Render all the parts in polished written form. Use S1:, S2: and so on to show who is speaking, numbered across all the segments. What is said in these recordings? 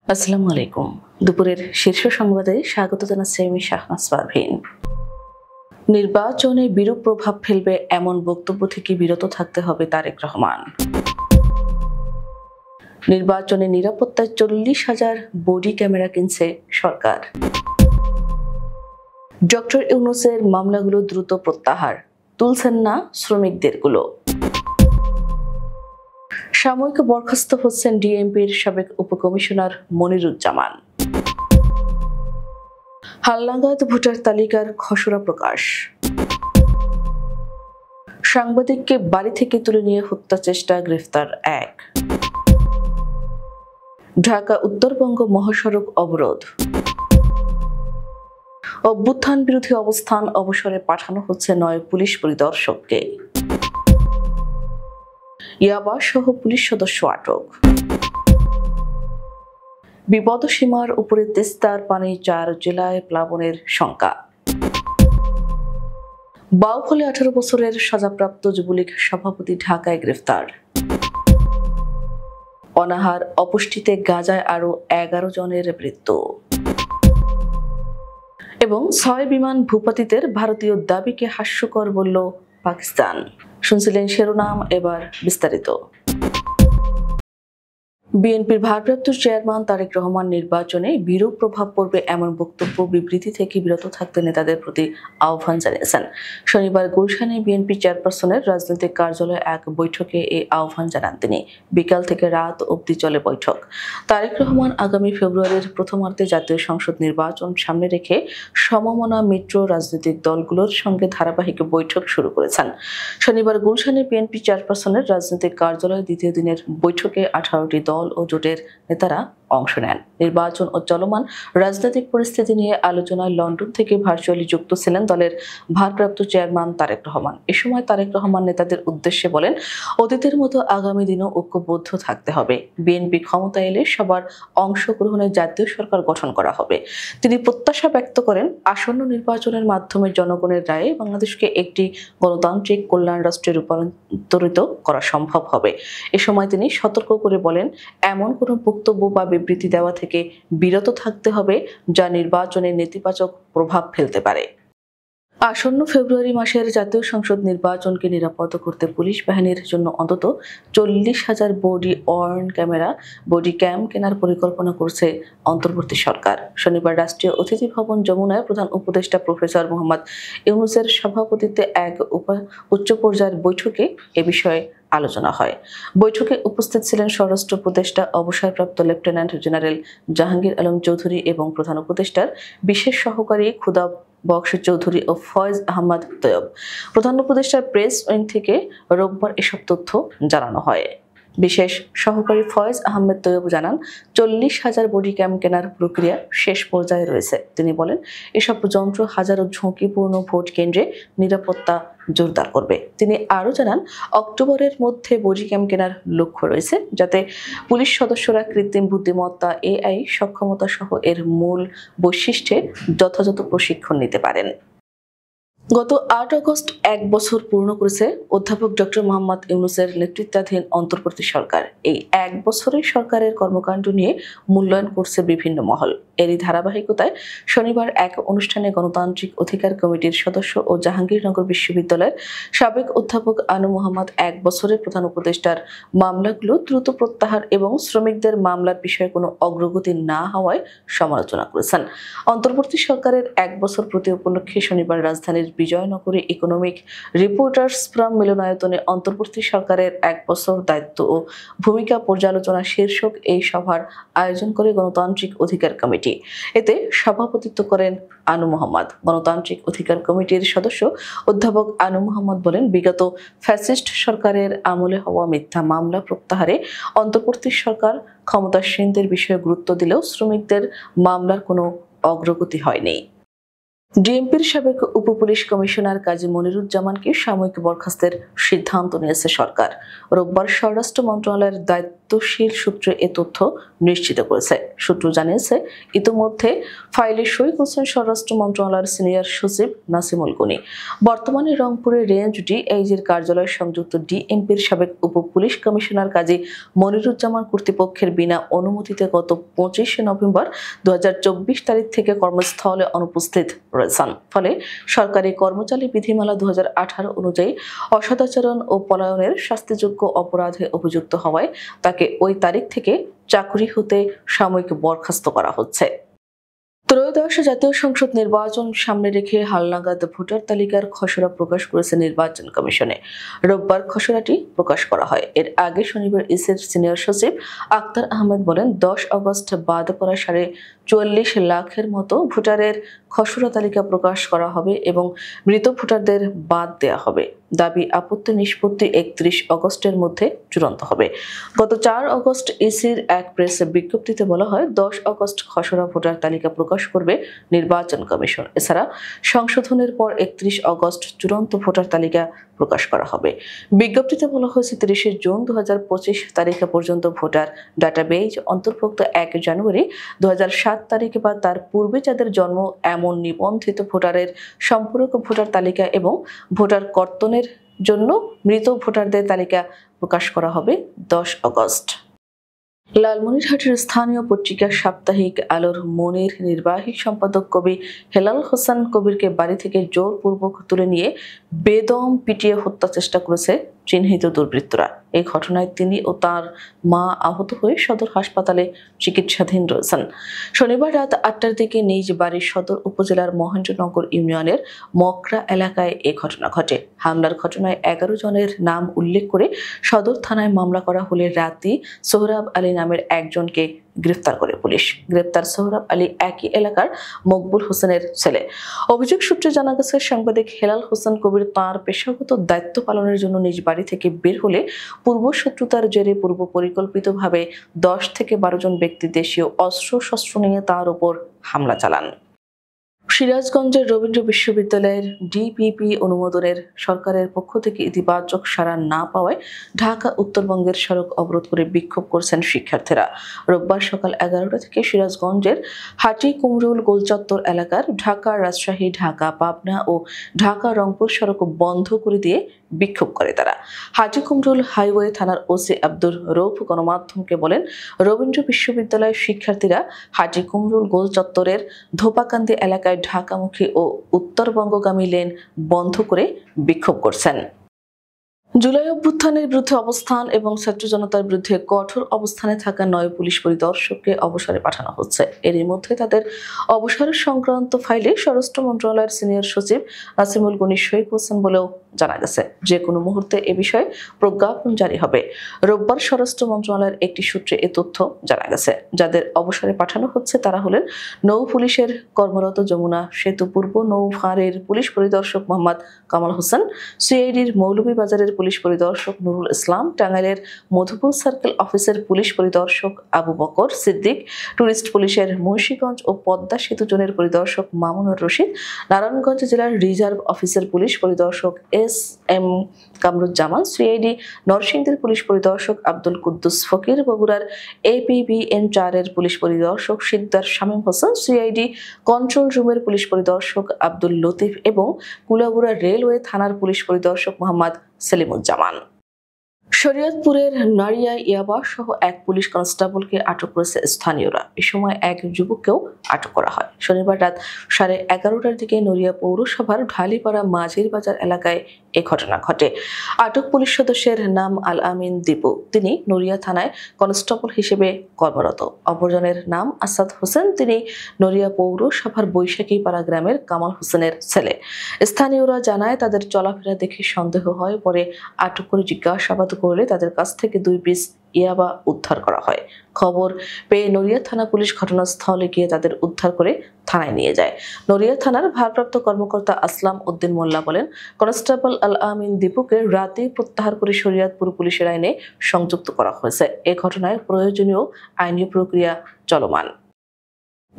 S1: আসসালামু আলাইকুম। দুপুরের শীর্ষ সংবাদে স্বাগত জানাচ্ছি আমি শাহনাজ পারভীন। নির্বাচনে বিরূপ প্রভাব ফেলবে এমন বক্তব্য থেকে বিরত থাকতে হবে তারেক রহমান। নির্বাচনে নিরাপত্তায় 40,000 বডি ক্যামেরা কিনছে সরকার। ডক্টর ইউনূসের মামলাগুলো দ্রুত প্রত্যাহার, তুলছেন না শ্রমিকদেরগুলো। সাময়িক বরখাস্ত হচ্ছেন ডিএমপির সাবেক উপকমিশনার মনিরুজ্জামান। হালনাগাদ ভোটার তালিকার খসড়া প্রকাশ। সাংবাদিককে বাড়ি থেকে তুলে নিয়ে হত্যা চেষ্টা, গ্রেফতার এক। ঢাকা উত্তরবঙ্গ মহাসড়ক অবরোধ। অভ্যুত্থান বিরোধী অবস্থান অবসরে পাঠানো হচ্ছে 9 পুলিশ পরিদর্শককে। ইয়াবা সহ পুলিশ সদস্য আটক। বিপদসীমার উপরে তিস্তার পানি, 4 জেলায় প্লাবনের শঙ্কা। বাউফলে 18 বছরের সাজাপ্রাপ্ত যুবলীগ সভাপতি ঢাকায় গ্রেফতার। অনাহার অপুষ্টিতে গাজায় আরো 11 জনের মৃত্যু। এবং 6 বিমান ভূপাতিতের ভারতীয় দাবিকে হাস্যকর বলল পাকিস্তান। শুনছিলেন শিরোনাম, এবার বিস্তারিত। বিএনপির ভারপ্রাপ্ত চেয়ারম্যান তারেক রহমান নির্বাচনে বিরূপ প্রভাব পড়বে এমন বক্তব্য বিবৃতি থেকে বিরত থাকতে নেতাদের প্রতি আহ্বান জানিয়েছেন। শনিবার গুলশানে বিএনপি চেয়ারপারসনের রাজনৈতিক কার্যালয়ে এক বৈঠকে এই আহ্বান জানান তিনি। বিকাল থেকে রাত অবধি চলে বৈঠক। তারেক রহমান আগামী ফেব্রুয়ারির প্রথমার্ধে জাতীয় সংসদ নির্বাচন সামনে রেখে সমমনা মিত্র রাজনৈতিক দলগুলোর সঙ্গে ধারাবাহিক বৈঠক শুরু করেছেন। শনিবার গুলশানে বিএনপি চেয়ারপারসনের রাজনৈতিক কার্যালয়ে দ্বিতীয় দিনের বৈঠকে 18টি দল ও জোটের নেতারা অংশ নেন। নির্বাচন ও চলমান রাজনৈতিক পরিস্থিতি নিয়ে আলোচনায় লন্ডন থেকে ভার্চুয়ালি যুক্ত ছিলেন দলের ভারপ্রাপ্ত চেয়ারম্যান তারেক রহমান। এ সময় তারেক রহমান নেতাদের উদ্দেশ্যে বলেন, অতীতের মতো আগামী দিনেও ঐক্যবদ্ধ থাকতে হবে। বিএনপি ক্ষমতা এলে সবার অংশগ্রহণে জাতীয় সরকার গঠন করা হবে। তিনি প্রত্যাশা ব্যক্ত করেন, আসন্ন নির্বাচনের মাধ্যমে জনগণের রায়ে বাংলাদেশকে একটি গণতান্ত্রিক কল্যাণ রাষ্ট্রে রূপান্তরিত করা সম্ভব হবে। এ সময় তিনি সতর্ক করে বলেন, এমন কোনো বক্তব্য বা বিবৃতি দেওয়া থেকে বিরত থাকতে হবে যা নির্বাচনে নেতিবাচক প্রভাব ফেলতে পারে। আসন্ন ফেব্রুয়ারি মাসের জাতীয় সংসদ নির্বাচনকে নিরাপদ করতে পুলিশ বাহিনীর জন্য অন্তত 40,000 বডি ক্যাম কেনার পরিকল্পনা করছে অন্তর্বর্তী সরকার। শনিবার রাষ্ট্রীয় অতিথি ভবন যমুনায় প্রধান উপদেষ্টা প্রফেসর মোহাম্মদ ইউনূসের সভাপতিত্বে এক উচ্চ পর্যায়ের বৈঠকে এ বিষয়ে আলোচনা হয়। বৈঠকে উপস্থিত ছিলেন স্বরাষ্ট্র উপদেষ্টা অবসরপ্রাপ্ত লেফটেন্যান্ট জেনারেল জাহাঙ্গীর আলম চৌধুরী এবং প্রধান উপদেষ্টার বিশেষ সহকারী খুদা বক্স চৌধুরী ও ফয়েজ আহমদ তৈয়ব। প্রধান উপদেষ্টার প্রেস উইং থেকে রোববার এসব তথ্য জানানো হয়। বিশেষ সহকারী ফয়েজ আহমেদ তৈয়ব জানান, 40,000 বডি ক্যাম কেনার প্রক্রিয়া শেষ পর্যায়ে রয়েছে। তিনি বলেন, এসব যন্ত্র হাজারো ঝুঁকিপূর্ণ ভোট কেন্দ্রে নিরাপত্তা জোরদার করবে। তিনি আরও জানান, অক্টোবরের মধ্যে বডি ক্যাম কেনার লক্ষ্য রয়েছে, যাতে পুলিশ সদস্যরা কৃত্রিম বুদ্ধিমত্তা, এআই সক্ষমতা সহ এর মূল বৈশিষ্ট্যে যথাযথ প্রশিক্ষণ নিতে পারেন। গত 8 আগস্ট 1 বছর পূর্ণ করেছে অধ্যাপক ডক্টর মোহাম্মদ ইউনূসের নেতৃত্বাধীন অন্তর্বর্তী সরকার। এই 1 বছরে সরকারের কর্মকাণ্ড নিয়ে মূল্যায়ন করছে বিভিন্ন মহল। এরই ধারাবাহিকতায় শনিবার এক অনুষ্ঠানে গণতান্ত্রিক অধিকার কমিটির সদস্য ও জাহাঙ্গীরনগর বিশ্ববিদ্যালয়ের সাবেক অধ্যাপক আনু মোহাম্মদ 1 বছরের প্রধান উপদেষ্টার মামলাগুলো দ্রুত প্রত্যাহার এবং শ্রমিকদের মামলার বিষয়ে কোনো অগ্রগতি না হওয়ায় সমালোচনা করেছেন। অন্তর্বর্তী সরকারের 1 বছর পূর্তি উপলক্ষে শনিবার রাজধানীর বিজয়নগরে ইকোনমিক রিপোর্টার্স ফোরাম মিলনায়তনে অন্তর্বর্তী সরকারের 1 বছর দায়িত্ব ও ভূমিকা পর্যালোচনা শীর্ষক এই সভার আয়োজন করে গণতান্ত্রিক অধিকার কমিটি। এতে সভাপতিত্ব করেন আনু মোহাম্মদ। গণতান্ত্রিক অধিকার কমিটির সদস্য অধ্যাপক আনু মোহাম্মদ বলেন, বিগত ফ্যাসিস্ট সরকারের আমলে হওয়া মিথ্যা মামলা প্রত্যাহারে অন্তর্বর্তী সরকার ক্ষমতাসীনদের বিষয়ে গুরুত্ব দিলেও শ্রমিকদের মামলার কোনো অগ্রগতি হয়নি। ডিএমপির সাবেক উপপুলিশ কমিশনার কাজী মনিরুজ্জামানকে সাময়িক বরখাস্তের সিদ্ধান্ত নিয়েছে সরকার। রোববার স্বরাষ্ট্র মন্ত্রণালয়ের দায়িত্ব দায়িত্বশীল সূত্রে এ তথ্য নিশ্চিত করেছে। সূত্র জানিয়েছে, ইতিমধ্যে ফাইলে সই করেছেন স্বরাষ্ট্র মন্ত্রণালয়ের সিনিয়র সচিব নাসিমুল গনি। বর্তমানে রংপুরে রেঞ্জ ডিআইজির কার্যালয় সংযুক্ত ডিএমপির সাবেক উপ পুলিশ কমিশনার কাজী মনিরুজ্জামান কর্তৃপক্ষের বিনা অনুমতিতে গত 25 নভেম্বর 2024 তারিখ থেকে কর্মস্থলে অনুপস্থিত রয়েছেন। ফলে সরকারি কর্মচারী বিধিমালা 2018 অনুযায়ী অসদাচরণ ও পলায়নের শাস্তিযোগ্য অপরাধে অভিযুক্ত হওয়ায় তাকে ওই তারিখ থেকে চাকরি হতে সাময়িক বরখাস্ত করা হচ্ছে। ত্রয়োদশ জাতীয় সংসদ নির্বাচন সামনে রেখে হালনাগাদ ভোটার তালিকার খসড়া প্রকাশ করেছে নির্বাচন কমিশনে। রোববার খসড়াটি প্রকাশ করা হয়। এর আগে শনিবার ইসির সিনিয়র সচিব আক্তার আহমেদ বলেন, 10 আগস্ট বাদ পড়া 44 লাখের মতো ভোটারের খসড়া তালিকা প্রকাশ করা হবে এবং মৃত ভোটারদের বাদ দেওয়া হবে। দাবি আপত্তি নিষ্পত্তি 31 আগস্টের মধ্যে চূড়ান্ত হবে। গত 4 আগস্ট ইসির এক প্রেস বিজ্ঞপ্তিতে বলা হয়, 10 আগস্ট খসড়া ভোটার তালিকা প্রকাশ করবে নির্বাচন কমিশন। এছাড়া সংশোধনের পর 31 আগস্ট চূড়ান্ত ভোটার তালিকা প্রকাশ করা হবে। বিজ্ঞপ্তিতে বলা হয়েছে, 30 জুন 2025 তারিখে পর্যন্ত ভোটার ডাটাবেজ অন্তর্ভুক্ত 1 জানুয়ারি 2007 তারিখে বা তার পূর্বে যাদের জন্ম এমন নিবন্ধিত ভোটারের সম্পূরক ভোটার তালিকা এবং ভোটার কর্তনের জন্য মৃত ভোটারদের তালিকা প্রকাশ করা হবে 10 আগস্ট। লালমনিরহাটের স্থানীয় পত্রিকা সাপ্তাহিক আলোর মনির নির্বাহী সম্পাদক কবি হেলাল হোসেন কবিরকে বাড়ি থেকে জোরপূর্বক তুলে নিয়ে বেদম পিটিয়ে হত্যা চেষ্টা করেছে চিহ্নিত দুর্বৃত্তরা। এই ঘটনায় তিনি ও তার মা আহত হয়ে সদর হাসপাতালে চিকিৎসাধীন রয়েছেন। শনিবার রাত 8টার দিকে নিজ বাড়ির সদর উপজেলার মহেন্দ্রনগর ইউনিয়নের মকরা এলাকায় এ ঘটনা ঘটে। হামলার ঘটনায় 11 জনের নাম উল্লেখ করে সদর থানায় মামলা করা হলে রাতেই সোহরাব আলী নামের একজনকে গ্রেফতার করে পুলিশ। গ্রেফতার সোহরাব আলী একই এলাকার মকবুল হোসেনের ছেলে। অভিযোগ সূত্রে জানা গেছে, সাংবাদিক হেলাল হোসেন কবির তাঁর পেশাগত দায়িত্ব পালনের জন্য নিজ বাড়ি থেকে বের হলে পূর্ব শত্রুতার জেরে পূর্ব পরিকল্পিতভাবে 10 থেকে 12 জন ব্যক্তি দেশীয় অস্ত্রশস্ত্র নিয়ে তার উপর হামলা চালান। সিরাজগঞ্জের রবীন্দ্র বিশ্ববিদ্যালয়ের ডিপিপি অনুমোদনের সরকারের পক্ষ থেকে ইতিবাচক সাড়া না পাওয়ায় ঢাকা উত্তরবঙ্গের সড়ক অবরোধ করে বিক্ষোভ করছেন শিক্ষার্থীরা। রোববার সকাল 11টা থেকে সিরাজগঞ্জের হাটি কুমরুল গোলচত্বর এলাকার ঢাকা রাজশাহী, ঢাকা পাবনা ও ঢাকা রংপুর সড়ক বন্ধ করে দিয়ে বিক্ষোভ করে তারা। হাটি কুমরুল হাইওয়ে থানার ওসি আব্দুর রৌফ গণমাধ্যমকে বলেন, রবীন্দ্র বিশ্ববিদ্যালয়ের শিক্ষার্থীরা হাটি কুমরুল গোল চত্বরের ধোপাকান্দি এলাকায় ঢাকামুখী ও উত্তরবঙ্গগামী লেন বন্ধ করে বিক্ষোভ করছেন। জুলাই অভ্যুত্থানের বিরুদ্ধে অবস্থান এবং ছাত্র জনতার বিরুদ্ধে কঠোর অবস্থানে থাকা 9 পুলিশ পরিদর্শককে অবসরে পাঠানো হচ্ছে। এরই মধ্যে তাদের অবসর সংক্রান্ত ফাইলে স্বরাষ্ট্র মন্ত্রণালয়ের সিনিয়র সচিব নাসিমুল গনি সই করেছেন বলেও জানা গেছে। যে কোনো মুহূর্তে এ বিষয়ে প্রজ্ঞাপন জারি হবে। রোববার স্বরাষ্ট্র মন্ত্রণালয়ের একটি সূত্রে এ তথ্য জানা গেছে। যাদের অবসরে পাঠানো হচ্ছে তারা হলেন নৌ পুলিশের কর্মরত যমুনা সেতু পূর্ব নৌফাঁড়ের পুলিশ পরিদর্শক মোহাম্মদ কামাল হোসেন, সিআইডির মৌলভীবাজারের পুলিশ পরিদর্শক নুরুল ইসলাম, টাঙ্গাইলের মধুপুর সার্কেল অফিসের পুলিশ পরিদর্শক আবু বকর সিদ্দিক, টুরিস্ট পুলিশের মুন্সিগঞ্জ ও পদ্মা সেতু জোনের পরিদর্শক মামুনুর রশিদ, নারায়ণগঞ্জ জেলার রিজার্ভ অফিসের পুলিশ পরিদর্শক এস.এম. কামরুজ্জামান, সিআইডি নরসিংদীর পুলিশ পরিদর্শক আব্দুল কুদ্দুস ফকির, বগুড়ার APBN 4-এর পুলিশ পরিদর্শক সিকদার শামীম হোসেন, সিআইডি কন্ট্রোল রুমের পুলিশ পরিদর্শক আব্দুল লতিফ এবং কুলাউড়া রেলওয়ে থানার পুলিশ পরিদর্শক মোহাম্মদ সেলিমুজ্জামান। শরীয়তপুরের নারিয়ায় ইয়াবা সহ এক পুলিশ কনস্টেবলকে আটক করেছে স্থানীয়রা। এ সময় এক যুবককেও আটক করা হয়। শনিবার রাত 11:30টার দিকে নড়িয়া পৌরসভার ঢালিপাড়া মাঝির বাজার এলাকায় এ ঘটনা ঘটে। আটক পুলিশ সদস্যের নাম আল আমিন দীপু। তিনি নড়িয়া থানায় কনস্টেবল হিসেবে কর্মরত। অপরজনের নাম আসাদ হোসেন। তিনি নড়িয়া পৌরসভার বৈশাখীপাড়া গ্রামের কামাল হোসেনের ছেলে। স্থানীয়রা জানায়, তাদের চলাফেরা দেখে সন্দেহ হয়। পরে আটক করে জিজ্ঞাসাবাদ করলে তাদের কাছ থেকে 2 পিস ইয়াবা উদ্ধার করা হয়। খবর পেয়ে নড়িয়া থানা পুলিশ ঘটনাস্থলে গিয়ে তাদের উদ্ধার করে থানায় নিয়ে যায়। নড়িয়া থানার ভারপ্রাপ্ত কর্মকর্তা আসলাম উদ্দিন মোল্লা বলেন, কনস্টেবল আল আমিন দীপুকে রাতেই প্রত্যাহার করে শরীয়তপুর পুলিশের আইনে সংযুক্ত করা হয়েছে। এ ঘটনায় প্রয়োজনীয় আইনি প্রক্রিয়া চলমান।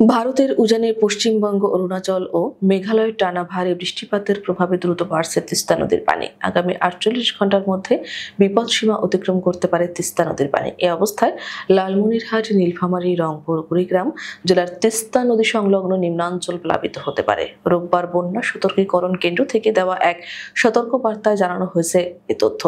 S1: ভারতের উজানে পশ্চিমবঙ্গ, অরুণাচল ও মেঘালয় টানা ভারী বৃষ্টিপাতের প্রভাবে দ্রুত বাড়ছে তিস্তা নদীর পানি। আগামী ৪৮ ঘন্টার মধ্যে বিপদসীমা অতিক্রম করতে পারে তিস্তা নদীর পানি। এ অবস্থায় লালমনিরহাট, নীলফামারী, রংপুর, কুড়িগ্রাম জেলার তিস্তা নদী সংলগ্ন নিম্নাঞ্চল প্লাবিত হতে পারে। রোববার বন্যা সতর্কীকরণ কেন্দ্র থেকে দেওয়া এক সতর্ক বার্তায় জানানো হয়েছে এ তথ্য।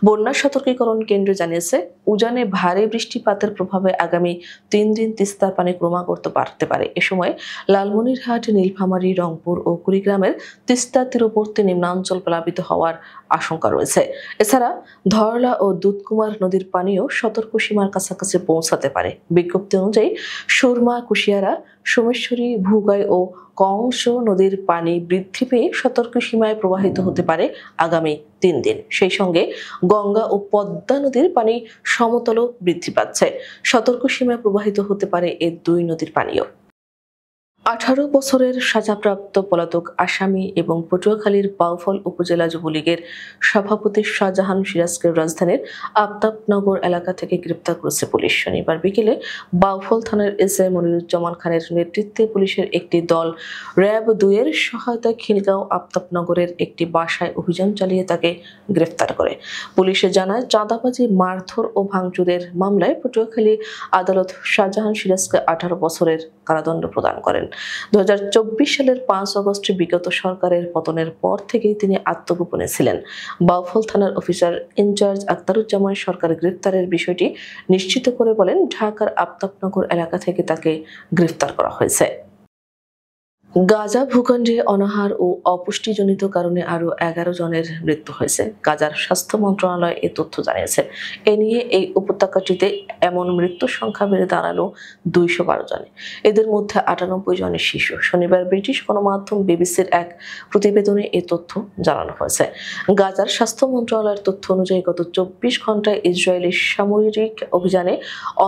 S1: বন্যা সতর্কীকরণ কেন্দ্র জানিয়েছে, উজানে ভারী বৃষ্টিপাতের প্রভাবে আগামী ৩ দিন তিস্তার পানি ক্রমাগত বাড়তে পারে। এ সময় লালমনিরহাট, নীলফামারী, রংপুর ও কুড়িগ্রামের তিস্তা তীরবর্তী নিম্নাঞ্চল প্লাবিত হওয়ার আশঙ্কা রয়েছে। এছাড়া ধরলা ও দুধকুমার নদীর পানিও সতর্ক সীমার কাছাকাছি পৌঁছাতে পারে। বিজ্ঞপ্তি অনুযায়ী সুরমা, কুশিয়ারা, সোমেশ্বরী, ভুগাই ও কংস নদীর পানি বৃদ্ধি পেয়ে সতর্ক সীমায় প্রবাহিত হতে পারে আগামী ৩ দিন। সেই সঙ্গে গঙ্গা ও পদ্মা নদীর পানি সমতলও বৃদ্ধি পাচ্ছে। সতর্ক সীমায় প্রবাহিত হতে পারে এ দুই নদীর পানিও। ১৮ বছরের সাজাপ্রাপ্ত পলাতক আসামি এবং পটুয়াখালীর বাউফল উপজেলা যুবলীগের সভাপতি শাহজাহান সিরাজকে রাজধানীর আফতাবনগর এলাকা থেকে গ্রেপ্তার করেছে পুলিশ। শনিবার বিকেলে বাউফল থানার এসআই মনিরুজ্জামান খানের নেতৃত্বে পুলিশের একটি দল র্যাব ২ এর সহায়তায় খিলগাঁও আফতাবনগরের একটি বাসায় অভিযান চালিয়ে তাকে গ্রেফতার করে। পুলিশে জানায়, চাঁদাবাজি, মারধর ও ভাঙচুরের মামলায় পটুয়াখালী আদালত শাহজাহান সিরাজকে ১৮ বছরের কারাদণ্ড প্রদান করেন। ২০২৪ সালের ৫ আগস্ট বিগত সরকারের পতনের পর থেকেই তিনি আত্মগোপনে ছিলেন। বাউফল থানার অফিসার ইনচার্জ আখতারুজ্জামান সরকার গ্রেফতারের বিষয়টি নিশ্চিত করে বলেন, ঢাকার আফতাবনগর এলাকা থেকে তাকে গ্রেফতার করা হয়েছে। গাজা ভূখণ্ডে অনাহার ও অপুষ্টিজনিত কারণে আরও ১১ জনের মৃত্যু হয়েছে। গাজার স্বাস্থ্য মন্ত্রণালয় এ তথ্য জানিয়েছে। এ নিয়ে এই উপত্যকাটিতে এমন মৃত্যুর সংখ্যা বেড়ে দাঁড়ালো ২১২ জনে। এদের মধ্যে ৯৮ জনের শিশু। শনিবার ব্রিটিশ গণমাধ্যম বিবিসির এক প্রতিবেদনে এ তথ্য জানানো হয়েছে। গাজার স্বাস্থ্য মন্ত্রণালয়ের তথ্য অনুযায়ী গত ২৪ ঘন্টায় ইসরায়েলি সামরিক অভিযানে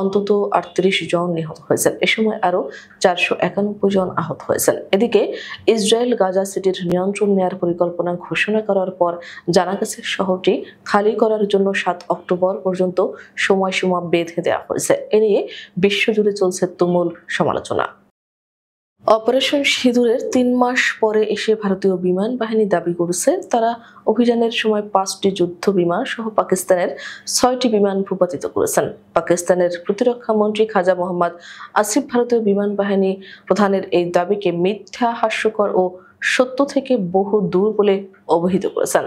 S1: অন্তত ৩৮ জন নিহত হয়েছেন। এ সময় আরও ৪৯১ জন আহত হয়েছেন। এদিকে ইসরায়েল গাজা সিটির নিয়ন্ত্রণ নেয়ার পরিকল্পনা ঘোষণা করার পর জানা গেছে, শহরটি খালি করার জন্য ৭ অক্টোবর পর্যন্ত সময়সীমা বেঁধে দেওয়া হয়েছে। এ নিয়ে বিশ্বজুড়ে চলছে তুমুল সমালোচনা। অপারেশন সিঁদুরের ৩ মাস পরে এসে ভারতীয় বিমান বাহিনী দাবি করেছে, তারা অভিযানের সময় ৫টি যুদ্ধ বিমান সহ পাকিস্তানের ৬টি বিমান ভূপাতিত করেছেন। পাকিস্তানের প্রতিরক্ষা মন্ত্রী খাজা মোহাম্মদ আসিফ ভারতীয় বিমান বাহিনী প্রধানের এই দাবিকে মিথ্যা, হাস্যকর ও সত্য থেকে বহু দূর বলে অভিহিত করেছেন।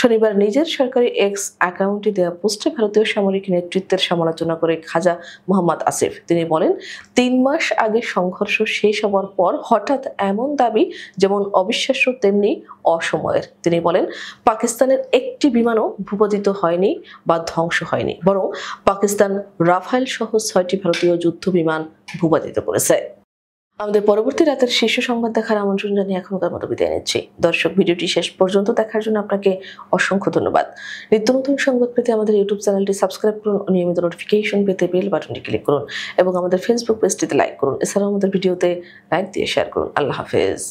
S1: শনিবার নিজের সরকারি এক্স অ্যাকাউন্টে দেওয়া পোস্টে ভারতীয় সামরিক নেতৃত্বের সমালোচনা করে খাজা মোহাম্মদ আসিফ তিনি বলেন, ৩ মাস আগে সংঘর্ষ শেষ হওয়ার পর হঠাৎ এমন দাবি যেমন অবিশ্বাস্য তেমনি অসময়ের। তিনি বলেন, পাকিস্তানের একটি বিমানও ভূপাতিত হয়নি বা ধ্বংস হয়নি, বরং পাকিস্তান রাফায়েল সহ ৬টি ভারতীয় যুদ্ধ বিমান ভূপাতিত করেছে। আমাদের পরবর্তী রাতের শীর্ষ সংবাদ দেখার আমন্ত্রণ জানিয়ে এখনকার মতো বিদায় নিচ্ছি। দর্শক, ভিডিওটি শেষ পর্যন্ত দেখার জন্য আপনাকে অসংখ্য ধন্যবাদ। নিত্য নতুন সংবাদ পেতে আমাদের ইউটিউব চ্যানেলটি সাবস্ক্রাইব করুন, নিয়মিত নোটিফিকেশন পেতে বেল বাটনটি ক্লিক করুন এবং আমাদের ফেসবুক পেজটিতে লাইক করুন। এছাড়াও আমাদের ভিডিওতে লাইক দিয়ে শেয়ার করুন। আল্লাহ হাফেজ।